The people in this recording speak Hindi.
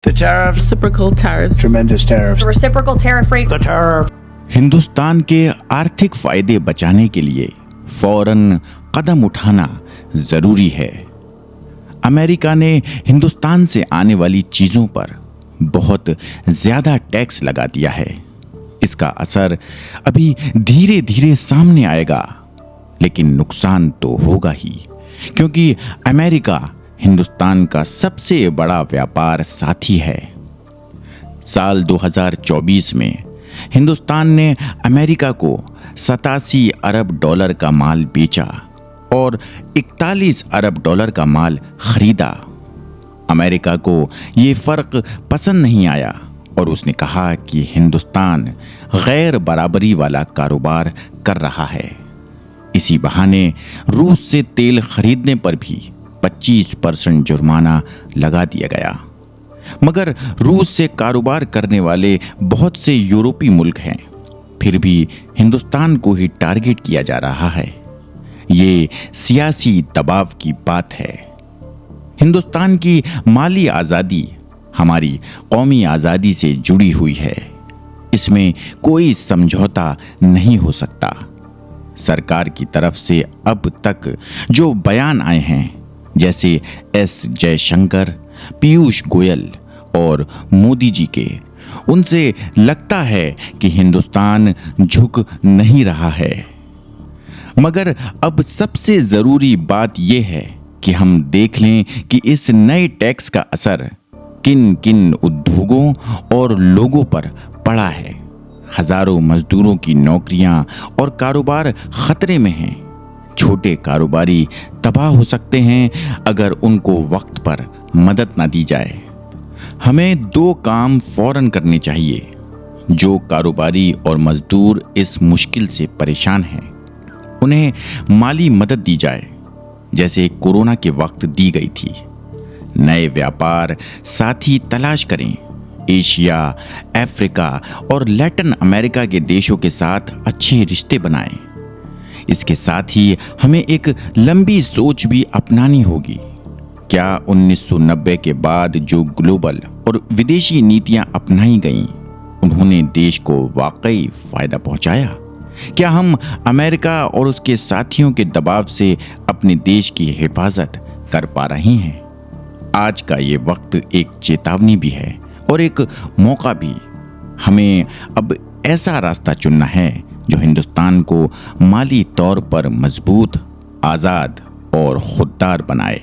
The tariffs, reciprocal tariffs, tremendous tariffs, The reciprocal tariff rate. the tariff. Hindustan के आर्थिक फायदे बचाने के लिए फौरन कदम उठाना जरूरी है। अमेरिका ने हिंदुस्तान से आने वाली चीजों पर बहुत ज्यादा टैक्स लगा दिया है। इसका असर अभी धीरे धीरे सामने आएगा, लेकिन नुकसान तो होगा ही, क्योंकि अमेरिका हिंदुस्तान का सबसे बड़ा व्यापार साथी है। साल 2024 में हिंदुस्तान ने अमेरिका को 87 अरब डॉलर का माल बेचा और 41 अरब डॉलर का माल खरीदा। अमेरिका को ये फर्क पसंद नहीं आया और उसने कहा कि हिंदुस्तान गैर बराबरी वाला कारोबार कर रहा है। इसी बहाने रूस से तेल खरीदने पर भी 25% जुर्माना लगा दिया गया। मगर रूस से कारोबार करने वाले बहुत से यूरोपीय मुल्क हैं, फिर भी हिंदुस्तान को ही टारगेट किया जा रहा है। ये सियासी दबाव की बात है। हिंदुस्तान की माली आज़ादी हमारी कौमी आज़ादी से जुड़ी हुई है। इसमें कोई समझौता नहीं हो सकता। सरकार की तरफ से अब तक जो बयान आए हैं, जैसे एस जयशंकर, पीयूष गोयल और मोदी जी के, उनसे लगता है कि हिंदुस्तान झुक नहीं रहा है। मगर अब सबसे ज़रूरी बात यह है कि हम देख लें कि इस नए टैक्स का असर किन किन उद्योगों और लोगों पर पड़ा है। हजारों मजदूरों की नौकरियां और कारोबार खतरे में हैं। छोटे कारोबारी तबाह हो सकते हैं अगर उनको वक्त पर मदद ना दी जाए। हमें 2 काम फौरन करने चाहिए। जो कारोबारी और मजदूर इस मुश्किल से परेशान हैं, उन्हें माली मदद दी जाए, जैसे कोरोना के वक्त दी गई थी। नए व्यापार साथी तलाश करें। एशिया, अफ्रीका और लैटिन अमेरिका के देशों के साथ अच्छे रिश्ते बनाएं। इसके साथ ही हमें एक लंबी सोच भी अपनानी होगी। क्या 1990 के बाद जो ग्लोबल और विदेशी नीतियां अपनाई गईं, उन्होंने देश को वाकई फायदा पहुंचाया? क्या हम अमेरिका और उसके साथियों के दबाव से अपने देश की हिफाजत कर पा रहे हैं? आज का ये वक्त एक चेतावनी भी है और एक मौका भी। हमें अब ऐसा रास्ता चुनना है जो हिंदुस्तान को माली तौर पर मजबूत, आज़ाद और खुददार बनाए।